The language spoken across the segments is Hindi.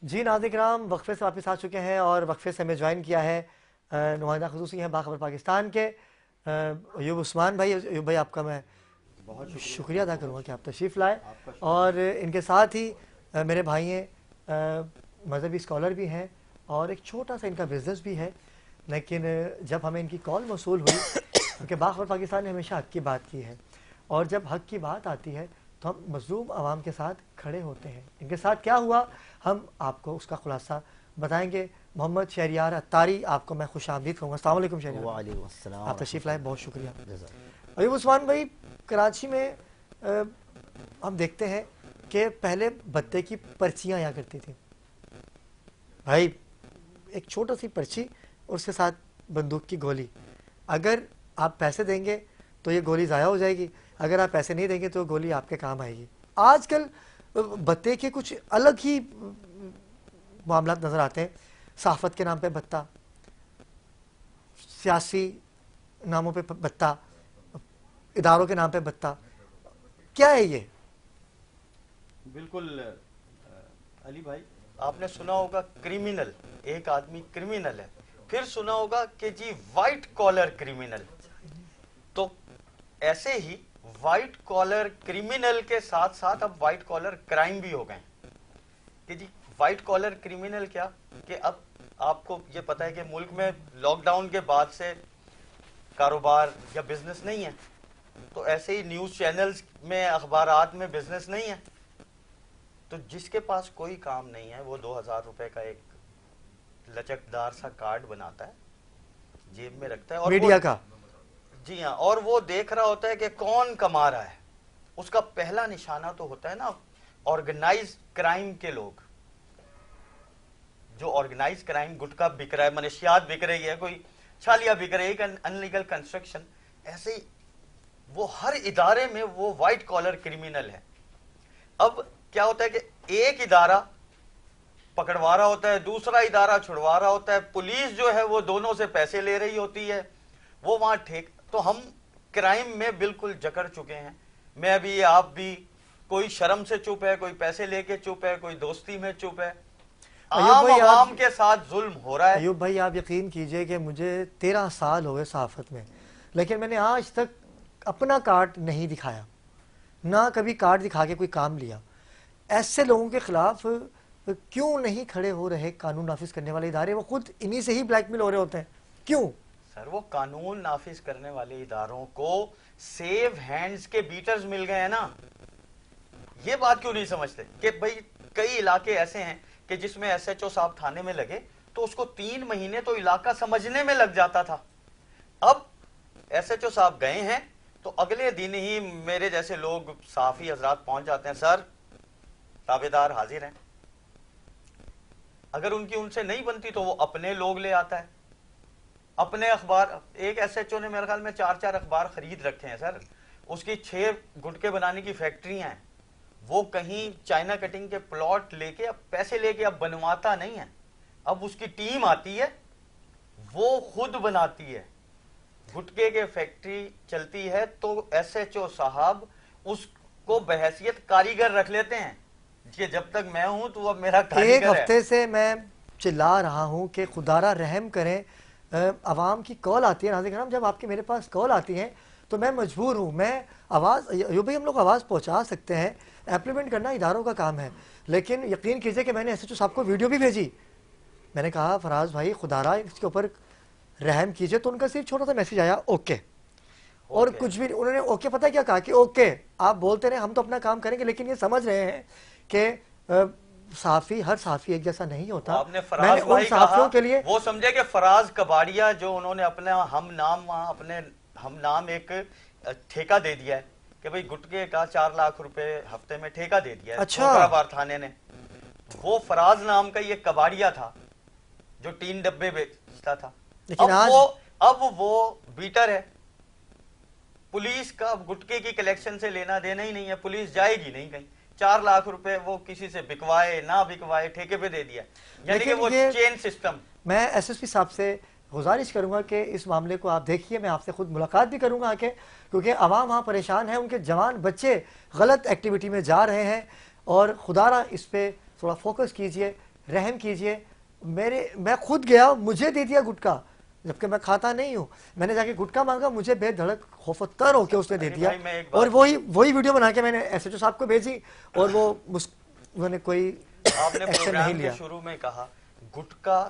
जी नाज़रीन, वक्फे से वापस आ चुके हैं और वक्फे से हमें ज्वाइन किया है नुमाइंदा ख़ुसूसी हैं बाखबर पाकिस्तान के अयूब उस्मान भाई। अयूब भाई, आपका मैं बहुत शुक्रिया अदा करूँगा कि आप तशरीफ़ लाए। आपका और शुक्रिया। इनके साथ ही मेरे भाई हैं, मजहबी स्कॉलर भी हैं और एक छोटा सा इनका बिज़नेस भी है। लेकिन जब हमें इनकी कॉल मौसूल हुई, क्योंकि बाखबर पाकिस्तान ने हमेशा हक़ की बात की है, और जब हक़ की बात आती है तो हम मज़लूम आवाम के साथ खड़े होते हैं। इनके साथ क्या हुआ, हम आपको उसका खुलासा बताएंगे। मोहम्मद शहरियार अत्तारी, आपको मैं खुशामदीद कहूँगा। अस्सलाम वालेकुम शहरियार, वालेकुम अस्सलाम आप तशरीफ़ लाए, बहुत शुक्रिया। जज़ाक। अयूब उस्मान भाई, कराची में हम देखते हैं कि पहले बत्ते की पर्चियाँ आया करती थी भाई, एक छोटा सी पर्ची और उसके साथ बंदूक की गोली। अगर आप पैसे देंगे तो ये गोली ज़ाया हो जाएगी, अगर आप पैसे नहीं देंगे तो गोली आपके काम आएगी। आजकल बत्ते के कुछ अलग ही मामला नज़र आते हैं। सहाफ़त के नाम पे बत्ता, सियासी नामों पे बत्ता, इदारों के नाम पे बत्ता, क्या है ये? बिल्कुल अली भाई, आपने सुना होगा क्रिमिनल, एक आदमी क्रिमिनल है, फिर सुना होगा कि जी वाइट कॉलर क्रिमिनल। तो ऐसे ही वाइट कॉलर क्रिमिनल के साथ साथ अब वाइट कॉलर क्राइम भी हो गए कि जी वाइट कॉलर क्रिमिनल क्या, कि अब आपको ये पता है कि मुल्क में लॉकडाउन के बाद से कारोबार या बिजनेस नहीं है, तो ऐसे ही न्यूज चैनल्स में, अखबारात में बिजनेस नहीं है, तो जिसके पास कोई काम नहीं है वो 2000 रुपए का एक लचकदार सा कार्ड बनाता है, जेब में रखता है और मीडिया का। जी हाँ, और वो देख रहा होता है कि कौन कमा रहा है। उसका पहला निशाना तो होता है ना ऑर्गेनाइज क्राइम के लोग, जो ऑर्गेनाइज क्राइम, गुटखा बिक रहा है, मनशियात बिक रही है, कोई छालियां बिक रही है, अनलीगल कंस्ट्रक्शन, ऐसे ही वो हर इदारे में वो व्हाइट कॉलर क्रिमिनल है। अब क्या होता है कि एक इदारा पकड़वा रहा होता है, दूसरा इदारा छुड़वा रहा होता है, पुलिस जो है वो दोनों से पैसे ले रही होती है, वो वहां ठेक। तो हम क्राइम में बिल्कुल जकड़ चुके हैं, मैं भी, आप भी। कोई शर्म से चुप है, कोई पैसे लेके चुप है, कोई दोस्ती में चुप है। आम आवाम के साथ जुल्म हो रहा है। अयूब भाई, आप यकीन कीजिए कि मुझे 13 साल हो गए सहाफ़त में, लेकिन मैंने आज तक अपना कार्ड नहीं दिखाया, ना कभी कार्ड दिखा के कोई काम लिया। ऐसे लोगों के खिलाफ क्यों नहीं खड़े हो रहे कानून नाफिज करने वाले इदारे? वो खुद इन्हीं से ही ब्लैकमेल हो रहे होते हैं, क्यों? सर, वो कानून नाफिज करने वाले इदारों को सेव हैंड्स के बीटर्स मिल गए हैं ना। ये बात क्यों नहीं समझते कि भाई कई इलाके ऐसे हैं कि जिसमें एसएचओ साहब थाने में लगे तो उसको 3 महीने तो इलाका समझने में लग जाता था। अब एसएचओ साहब गए हैं तो अगले दिन ही मेरे जैसे लोग, साफी हजरात पहुंच जाते हैं, सर ताबेदार हाजिर हैं। अगर उनकी उनसे नहीं बनती तो वो अपने लोग ले आता है, अपने अखबार। एक एसएचओ ने मेरे ख्याल में 4-4 अखबार खरीद रखे हैं सर। उसकी 6 गुटके बनाने की फैक्ट्रियां हैं। वो कहीं चाइना कटिंग के प्लॉट लेके, अब पैसे लेके अब बनवाता नहीं है, अब उसकी टीम आती है, वो खुद बनाती है। गुटके के फैक्ट्री चलती है तो एसएचओ साहब उसको बहैसियत कारीगर रख लेते हैं कि जब तक मैं हूं तो अब मेरा कारीगर है। एक हफ्ते से मैं चिल्ला रहा हूं कि खुदारा रहम करें। आवाम की कॉल आती है नाज़रीन, जब आपके मेरे पास कॉल आती है तो मैं मजबूर हूँ, मैं आवाज़, यो भाई हम लोग आवाज़ पहुँचा सकते हैं, एम्प्लीमेंट करना इदारों का काम है। लेकिन यकीन कीजिए कि मैंने एसएचओ साहब को वीडियो भी भेजी। मैंने कहा फराज भाई खुदारा इसके ऊपर रहम कीजिए, तो उनका सिर्फ छोटा सा मैसेज आया, ओके। और कुछ भी उन्होंने ओके, पता है क्या कहा कि ओके आप बोलते रहे, हम तो अपना काम करेंगे। लेकिन ये समझ रहे हैं कि सहाफ़ी, हर सहाफ़ी एक जैसा नहीं होता। आपने फराज भाई सहाफ़ियों के लिए वो समझे कि फराज कबाड़िया, जो उन्होंने अपने हम नाम, वहां अपने हम नाम एक ठेका दे दिया है कि भाई गुटके का 4 लाख रुपए हफ्ते में ठेका दे दिया है। अच्छा, थाने ने, वो फराज नाम का ये कबाड़िया था जो 3 डब्बे बेचता था। लेकिन अब वो बीटर है। पुलिस का गुटके की कलेक्शन से लेना देना ही नहीं है, पुलिस जाएगी नहीं कहीं। 4 लाख रुपए वो किसी से बिकवाए ना बिकवाए ठेके पे दे दिया, यानी कि वो चेन सिस्टम। मैं एसएसपी साहब से गुजारिश करूंगा कि इस मामले को आप देखिए, मैं आपसे खुद मुलाकात भी करूंगा आके, क्योंकि आवाम वहाँ परेशान है, उनके जवान बच्चे गलत एक्टिविटी में जा रहे हैं। और खुदारा इस पर थोड़ा फोकस कीजिए। रहम कीजिए, मैं खुद गया, मुझे दे दिया गुटखा, जबकि मैं खाता नहीं हूँ। मैंने जाके गुटखा मांगा, मुझे बेधड़क खौफतर होकर उसने दे दिया। भाई, मैं एक और बात- वही वीडियो बना के मैंने एसएचओ साहब को भेजी, और उन्होंने कोई आपने एक्शन नहीं प्रोग्राम के लिया। शुरू में कहा गुटखा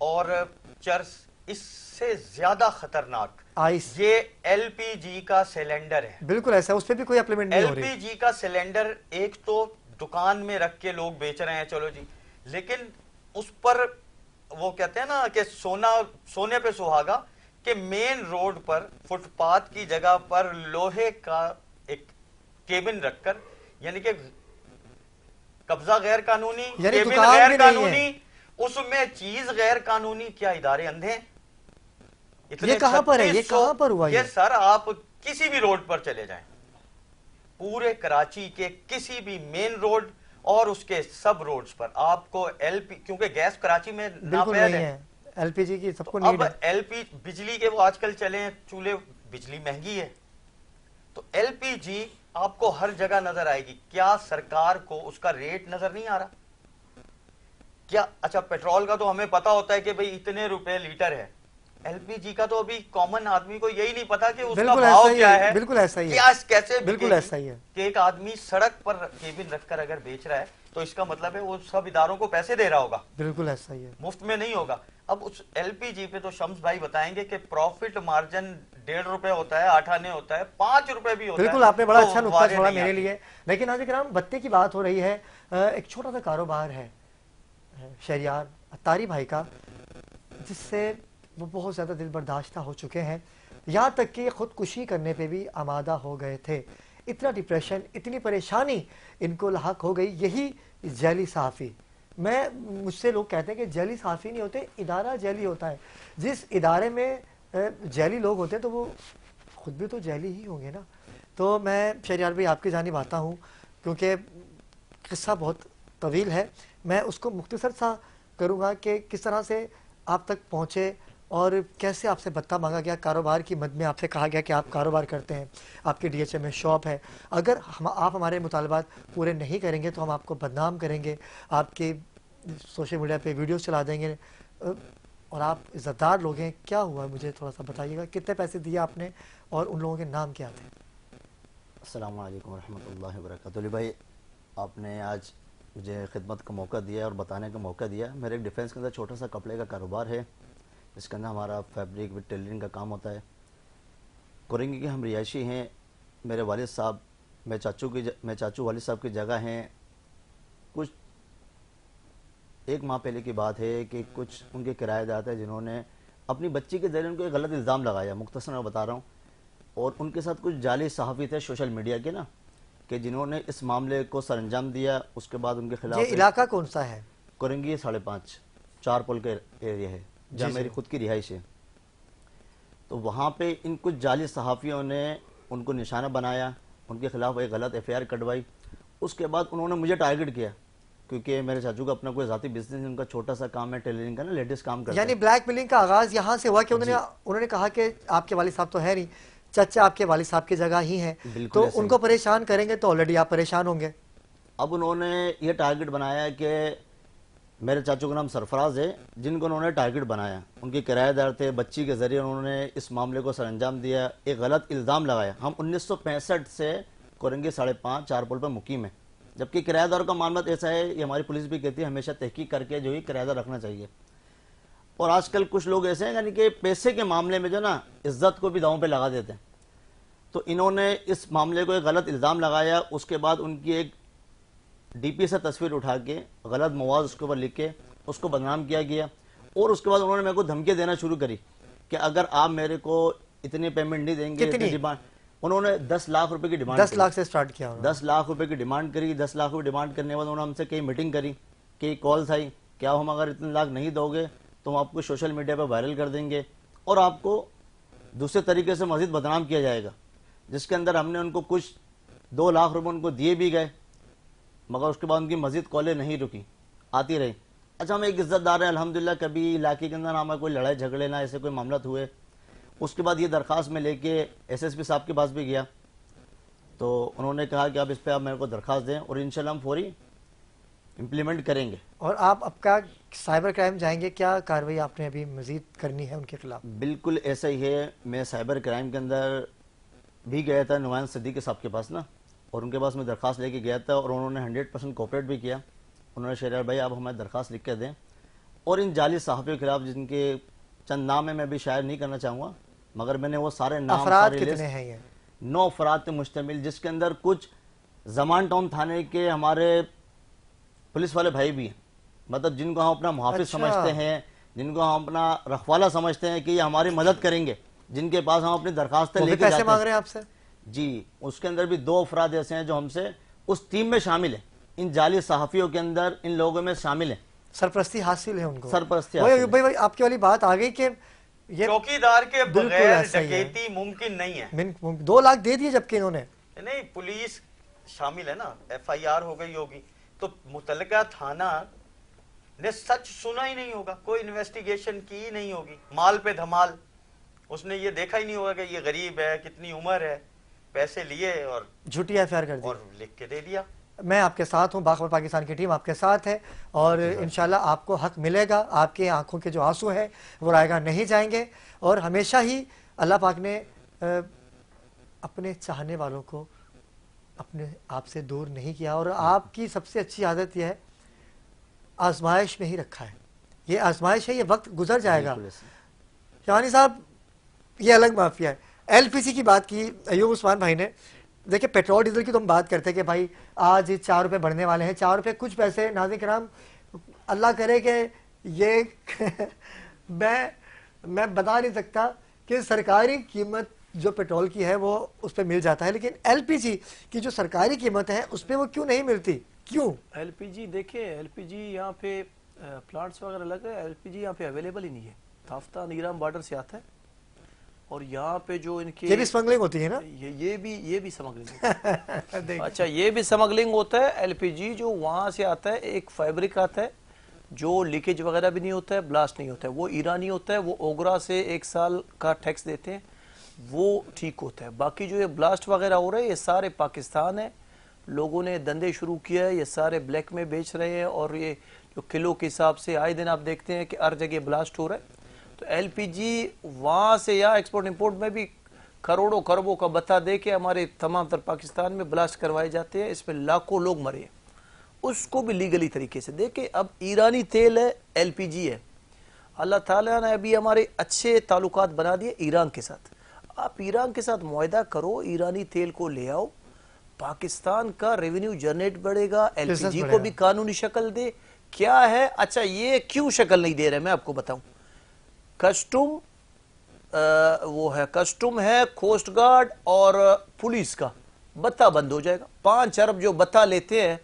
और चर्स इससे ज्यादा खतरनाक आइस, ये एलपीजी का सिलेंडर है। बिल्कुल ऐसा, उस पर भी कोई अप्लीमेंट नहीं हो रही। एलपीजी का सिलेंडर एक तो दुकान में रख के लोग बेच रहे हैं, चलो जी, लेकिन उस पर वो कहते हैं ना कि सोने पे सुहागा, कि मेन रोड पर फुटपाथ की जगह पर लोहे का एक केबिन रखकर, यानी कि कब्जा गैर कानूनी, यानी केबिन दुकान गैर भी नहीं है। कानूनी, उसमें चीज गैर कानूनी। क्या इदारे अंधे हैं? ये कहां पर है? ये 3600 कहां पर हुआ ये सर, आप किसी भी रोड पर चले जाएं, पूरे कराची के किसी भी मेन रोड और उसके सब रोड्स पर आपको एलपी, क्योंकि गैस कराची में बिल्कुल नापैद नहीं है। है, एलपीजी की सबको अब नीड है। एलपी बिजली के वो आजकल चले हैं चूल्हे, बिजली महंगी है, तो एलपीजी आपको हर जगह नजर आएगी। क्या सरकार को उसका रेट नजर नहीं आ रहा? क्या अच्छा, पेट्रोल का तो हमें पता होता है कि भाई इतने रुपए लीटर है, एलपीजी का तो अभी कॉमन आदमी को यही नहीं पता कि उसका बिल्कुल भाव ऐसा ही क्या है, है, बिल्कुल ऐसा ही है, क्या कैसे बिल्कुल बिकेगी। ऐसा ही है। कि एक आदमी सड़क पर केबिन रखकर अगर बेच रहा है, तो इसका मतलब है वो सब इदारों को पैसे दे रहा होगा, बिल्कुल ऐसा ही है। मुफ्त में नहीं होगा। अब उस एलपीजी पे तो शम्स भाई बताएंगे कि प्रॉफिट मार्जिन 1.5 रुपए होता है, 8 आने होता है, 5 रुपए भी होता है। बिल्कुल, आपने बड़ा तो अच्छा नुक्ता वारे छोड़ा नहीं मेरे आती। लिए। लेकिन आज ग्राम बत्ते की बात हो रही है, एक छोटा सा कारोबार है शहरियार अत्तारी भाई का, जिससे वो बहुत ज़्यादा दिल बर्दाश्ता हो चुके हैं, यहाँ तक कि खुदकुशी करने पे भी आमादा हो गए थे। इतना डिप्रेशन, इतनी परेशानी इनको लाहक हो गई। यही जैली सहाफ़ी, मुझसे लोग कहते हैं कि जैली सहाफ़ी नहीं होते, इदारा जैली होता है। जिस इदारे में जैली लोग होते हैं तो वो खुद भी तो जैली ही होंगे ना। तो मैं शहरियार भाई आपकी जानिब आता हूँ, क्योंकि किस्सा बहुत तवील है, मैं उसको मुख्तसर सा करूँगा कि किस तरह से आप तक पहुँचे और कैसे आपसे भत्ता मांगा गया। कारोबार की मद में आपसे कहा गया कि आप कारोबार करते हैं, आपके डीएचए में शॉप है, अगर आप हमारे मुतालबात पूरे नहीं करेंगे तो हम आपको बदनाम करेंगे, आपके सोशल मीडिया पे वीडियोस चला देंगे, और आप इज़्ज़तदार लोग हैं। क्या हुआ मुझे थोड़ा सा बताइएगा, कितने पैसे दिए आपने और उन लोगों के नाम क्या थे? अस्सलाम वालेकुम रहमतुल्लाहि व बरकातुहू। अली भाई, आपने आज मुझे खिदमत का मौका दिया और बताने का मौका दिया। मेरे एक डिफेंस के अंदर छोटा सा कपड़े का कारोबार है, जिसके अंदर हमारा फैब्रिक विद टेलरिंग का काम होता है। कुरेंगी के हम रिहायशी हैं। मेरे वालिद साहब, मैं चाचू वालिद साहब की जगह हैं। कुछ एक माह पहले की बात है कि कुछ उनके किराएदार थे जिन्होंने अपनी बच्ची के जरिए उनको एक गलत इल्ज़ाम लगाया, मुख्तसर मैं बता रहा हूँ, और उनके साथ कुछ जाली सहाफ़ी थे सोशल मीडिया के ना, कि जिन्होंने इस मामले को सरअंजाम दिया। उसके बाद उनके खिलाफ ये इलाका कौन सा है? कुरेंगी 5.5 4 पुल के एरिया है, जहाँ मेरी खुद की रिहाइश है। तो वहाँ पे इन कुछ जाली सहाफ़ियों ने उनको निशाना बनाया, उनके खिलाफ एक गलत एफआईआर कटवाई। उसके बाद उन्होंने मुझे टारगेट किया, क्योंकि मेरे चाचू का अपना कोई ज़ाती बिजनेस, उनका छोटा सा काम है टेलरिंग का ना, लेटेस्ट काम करते यानी हैं। ब्लैकमेलिंग का आगाज यहाँ से हुआ कि उन्होंने कहा कि आपके वालिद साहब तो है नहीं, चाचा आपके वालिद साहब की जगह ही है, बिल्कुल तो ऐसे उनको ही। परेशान करेंगे तो ऑलरेडी आप परेशान होंगे। अब उन्होंने ये टारगेट बनाया कि मेरे चाचू का नाम सरफराज है, जिनको उन्होंने टारगेट बनाया, उनके किराएदार थे, बच्ची के जरिए उन्होंने इस मामले को सरअंजाम दिया, एक गलत इल्ज़ाम लगाया। हम 1965 से कुरेंगी 5.5 4 पुल पर मुकीम है, जबकि किराएदारों का मामला ऐसा है, ये हमारी पुलिस भी कहती है हमेशा तहकीक करके जो ही किराएदार रखना चाहिए। और आजकल कुछ लोग ऐसे हैं यानी कि पैसे के मामले में जो ना इज्जत को भी दांव पे लगा देते हैं। तो इन्होंने इस मामले को एक गलत इल्ज़ाम लगाया। उसके बाद उनकी एक डीपी से तस्वीर उठा के गलत मवाद उसके ऊपर लिख के उसको बदनाम किया गया। और उसके बाद उन्होंने मेरे को धमकियाँ देना शुरू करी कि अगर आप मेरे को इतनी पेमेंट नहीं देंगे, कितनी डिमांड, उन्होंने 10 लाख रुपए की डिमांड 10 लाख से स्टार्ट किया उन्होंने। 10 लाख रुपए की डिमांड करी। 10 लाख रुपए डिमांड करने के बाद उन्होंने हमसे कई मीटिंग करी, कई कॉल्स आई, क्या हम अगर इतने लाख नहीं दोगे तो हम आपको सोशल मीडिया पर वायरल कर देंगे और आपको दूसरे तरीके से मजीद बदनाम किया जाएगा। जिसके अंदर हमने उनको कुछ 2 लाख रुपए उनको दिए भी गए, मगर उसके बाद उनकी मजीद कॉलें नहीं रुकी, आती रही। अच्छा, हम एक इज्जतदार हैं अल्हम्दुलिल्लाह, कभी इलाके के अंदर ना हमें कोई लड़ाई झगड़े ना ऐसे कोई मामला हुए। उसके बाद ये दरख्वास्त में लेके एसएसपी साहब के पास भी गया, तो उन्होंने कहा कि आप इस पर आप मेरे को दरख्वास्त दें और इंशाल्लाह हम फौरी इम्प्लीमेंट करेंगे। और आप आपका साइबर क्राइम जाएंगे, क्या कार्रवाई आपने अभी मजीद करनी है उनके खिलाफ? बिल्कुल ऐसा ही है। मैं साइबर क्राइम के अंदर भी गया था नुमान सिद्दीकी साहब के पास ना, और उनके पास मैं दरख्वास्त लेके गया था और उन्होंने 100% कोऑपरेट भी किया। उन्होंने शहरियार भाई आप हमें दरख्वास्त लिख कर दें, और इन जाली सहाफ़ियों के खिलाफ जिनके चंद नाम है, मैं भी शायर नहीं करना चाहूँगा, मगर मैंने वो सारे नाम, अफराद सारे कितने लिस्ट, हैं ये? 9 अफराद पे मुश्तमिल, जिसके अंदर कुछ जमान टाउन थाने के हमारे पुलिस वाले भाई भी हैं, मतलब जिनको हम अपना मुहाफिज अच्छा। समझते हैं, जिनको हम अपना रखवाला समझते हैं कि ये हमारी मदद करेंगे, जिनके पास हम अपनी दरखास्तें वो भी लेके पैसे जाते मांग हैं। रहे हैं आपसे? जी, उसके अंदर भी 2 अफराद ऐसे हैं जो हमसे उस टीम में शामिल हैं, इन जाली सहाफ़ियों के अंदर इन लोगों में शामिल हैं। सरपरस्ती हासिल है उनको? सरपरस्ती वही हासिल है। भाई आपकी वाली बात आ गई कि ये चौकीदार के बिल्कुल बगैर ऐसा ही है। डकैती मुमकिन नहीं है। 2 लाख दे दिए जबकि इन्होंने। नहीं, पुलिस शामिल है ना, FIR हो गई होगी, तो मुतलका थाना ने सच सुना ही नहीं होगा, कोई इन्वेस्टिगेशन की ही नहीं होगी, माल पे धमाल, उसने ये देखा ही नहीं होगा कि ये गरीब है, कितनी उम्र है, पैसे लिए और झूठी FIR कर दी और लिख के दे दिया। मैं आपके साथ हूँ, बाखबर पाकिस्तान की टीम आपके साथ है, और इंशाल्लाह आपको हक मिलेगा। आपके आंखों के जो आंसू हैं वो रायगा नहीं जाएंगे, और हमेशा ही अल्लाह पाक ने अपने चाहने वालों को अपने आप से दूर नहीं किया, और आपकी सबसे अच्छी आदत यह है, आजमाइश में ही रखा है। ये आजमाइश है, ये वक्त गुजर जाएगा। शानी साहब, ये अलग माफिया है। LPG की बात की अयूब उस्मान भाई ने। देखिए, पेट्रोल डीजल की तो हम बात करते हैं कि भाई आज 4 रुपये बढ़ने वाले हैं, 4 रुपये कुछ पैसे, नाज़रीन किराम अल्लाह करे कि ये मैं बता नहीं सकता कि सरकारी कीमत जो पेट्रोल की है वो उस पर मिल जाता है, लेकिन LPG की जो सरकारी कीमत है उस पर वो क्यों नहीं मिलती? क्यों? LPG देखिए, LPG यहाँ पे प्लांट्स वगैरह लगे, LPG यहाँ पे अवेलेबल ही नहीं है। ताफ्ता ईरान बॉर्डर से आता है, और यहाँ पे जो इनके ये भी स्मगलिंग होती है ना? ये भी स्मगलिंग अच्छा, ये भी स्मगलिंग होता है। LPG जो वहाँ से आता है, एक फैब्रिक आता है जो लीकेज वगैरह भी नहीं होता है, ब्लास्ट नहीं होता है, वो ईरानी होता है, वो ओगरा से 1 साल का टैक्स देते हैं, वो ठीक होता है। बाकी जो ये ब्लास्ट वगैरह हो रहे हैं, ये सारे पाकिस्तान है, लोगों ने धंधे शुरू किया है, ये सारे ब्लैक में बेच रहे हैं, और ये जो किलो के हिसाब से आए दिन आप देखते हैं कि हर जगह ब्लास्ट हो रहा है। तो LPG वहाँ से या एक्सपोर्ट इंपोर्ट में भी करोड़ों खरबों का बता दे के हमारे तमाम तर पाकिस्तान में ब्लास्ट करवाए जाते हैं, इसमें लाखों लोग मरे हैं, उसको भी लीगली तरीके से देखे। अब ईरानी तेल है, LPG है, अल्लाह ताला ने अभी हमारे अच्छे ताल्लुकात बना दिए ईरान के साथ। आप ईरान के साथ मुआहदा करो, ईरानी तेल को ले आओ, पाकिस्तान का रेवेन्यू जनरेट बढ़ेगा, LPG को भी कानूनी शक्ल दे। क्या है, अच्छा ये क्यों शक्ल नहीं दे रहे, मैं आपको बताऊं। कस्टम वो है, कस्टम है, कोस्ट गार्ड और पुलिस का बत्ता बंद हो जाएगा। 5 अरब जो बत्ता लेते हैं,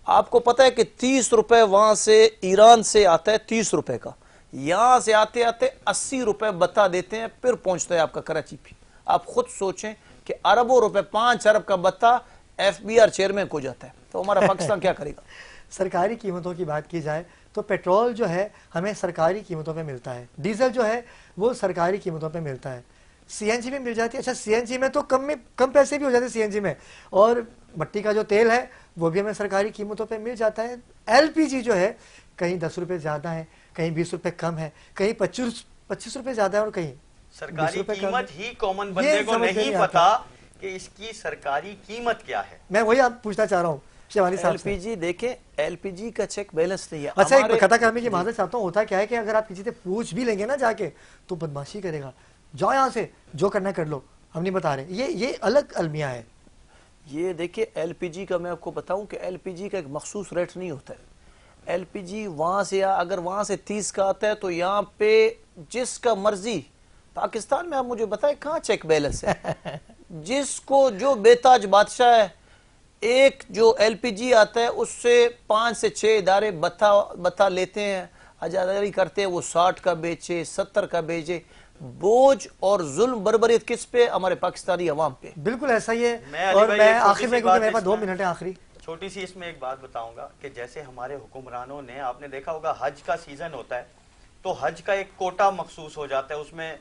आपको पता है कि 30 रुपए वहां से ईरान से आता है, 30 रुपए का, यहां से आते आते 80 रुपए बत्ता देते हैं, फिर पहुंचता है आपका कराची पे। आप खुद सोचें कि अरबों रुपए, 5 अरब का बत्ता FBR चेयरमैन को जाता है, तो हमारा पाकिस्तान क्या करेगा? सरकारी कीमतों की बात की जाए तो पेट्रोल जो है हमें सरकारी कीमतों पे मिलता है, डीजल जो है वो सरकारी कीमतों पे मिलता है, CNG में मिल जाती है। अच्छा, CNG में तो कम पैसे भी हो जाते हैं CNG में, और भट्टी का जो तेल है वो भी हमें सरकारी कीमतों पे मिल जाता है। LPG जो है कहीं 10 रुपये ज़्यादा है, कहीं 20 रुपये कम है, कहीं 25 रुपये ज़्यादा है, और कहीं सरकारी कीमत ही कॉमन बंदे को नहीं पता कि इसकी सरकारी कीमत क्या है। मैं वही आप पूछना चाह रहा हूँ शिवानी साहब से। LPG देखें, LPG का चेक बैलेंस नहीं है। अच्छा, एक खता करने की माजरत चाहता हूँ, होता क्या है कि अगर आप किसी से पूछ भी लेंगे ना जाके, तो बदमाशी करेगा, जाओ यहाँ से, जो करना कर लो, हम नहीं बता रहे। ये अलग अलमिया है। ये देखिए, LPG का मैं आपको बताऊं कि LPG का एक मखसूस रेट नहीं होता है। LPG वहां से, अगर वहां से 30 का आता है तो यहाँ पे जिसका मर्जी, पाकिस्तान में आप मुझे बताएं कहाँ चेक बैलेंस है? जिसको जो बेताज बादशाह है, एक जो LPG आता है उससे 5 से 6 इदारे बता लेते हैं, आजादारी करते हैं, वो 60 का बेचे, 70 का बेचे। बोझ और जुल्म बर्बरियत किस पे? हमारे पाकिस्तानी अवाम पे। बिल्कुर ऐसा ही है। और मैं आखिर में, क्योंकि मेरे पास 2 मिनट है आखिरी, छोटी सी इसमें एक बात बताऊंगा कि जैसे हमारे हुक्मरानों ने, आपने देखा होगा हज का सीजन होता है तो हज का एक कोटा मखसूस हो जाता है, उसमें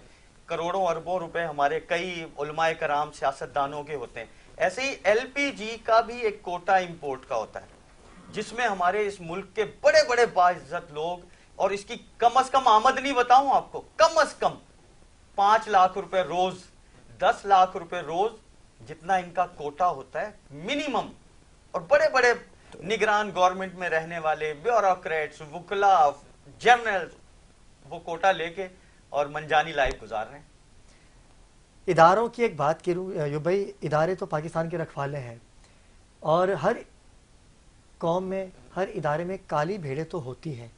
करोड़ों अरबों रुपए हमारे कई उलमाए कराम सियासतदानों के होते हैं। ऐसे ही LPG का भी एक कोटा इंपोर्ट का होता है, जिसमें हमारे इस मुल्क के बड़े बड़े बाइज्जत लोग, और इसकी कम से कम आमदनी बताऊं आपको, कम से कम 5 लाख रुपए रोज, 10 लाख रुपए रोज, जितना इनका कोटा होता है मिनिमम। और बड़े बड़े निगरान गवर्नमेंट में रहने वाले ब्यूरोक्रेट्स, वुकला, जर्नल्स, वो कोटा लेके और मनजानी लाइफ गुजार रहे हैं। इदारों की एक बात करूँ यो भाई, इदारे तो पाकिस्तान के रखवाले हैं और हर कौम में, हर इदारे में काली भेड़ें तो होती हैं,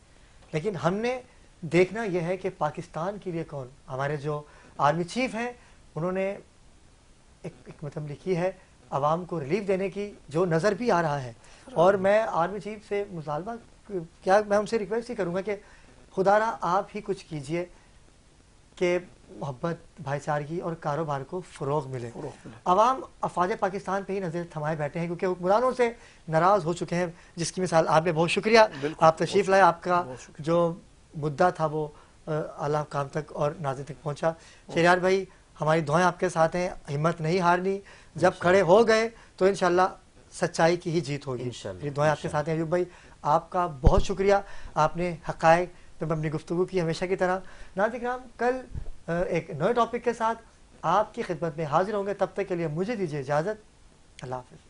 लेकिन हमने देखना यह है कि पाकिस्तान के लिए कौन, हमारे जो आर्मी चीफ हैं उन्होंने एक मतलब लिखी है आवाम को रिलीफ देने की, जो नज़र भी आ रहा है। और मैं आर्मी चीफ से मुतालबा, क्या मैं उनसे रिक्वेस्ट ही करूँगा कि खुदारा आप ही कुछ कीजिए कि मोहब्बत, भाईचारगी और कारोबार को फ़रोग़ मिले। अवाम अफवाज पाकिस्तान पे ही नज़र थमाए बैठे हैं क्योंकि हुक्मरानों से नाराज़ हो चुके हैं, जिसकी मिसाल आपने। बहुत शुक्रिया, आप तशरीफ़ लाए, आपका जो मुद्दा था वो आला काम तक और नाज़िर तक पहुँचा। शहरियार भाई, हमारी दुआएं आपके साथ हैं, हिम्मत नहीं हारनी, जब खड़े हो गए तो इंशाल्लाह सच्चाई की ही जीत होगी। ये दुआएं आपके साथ हैं। अयूब भाई, आपका बहुत शुक्रिया, आपने हक़ाइक़ पे अपनी गुफ्तगू की हमेशा की तरह। नाज़रीन, कल एक नए टॉपिक के साथ आपकी खिदमत में हाजिर होंगे, तब तक के लिए मुझे दीजिए इजाज़त। अल्लाह हाफ़िज़।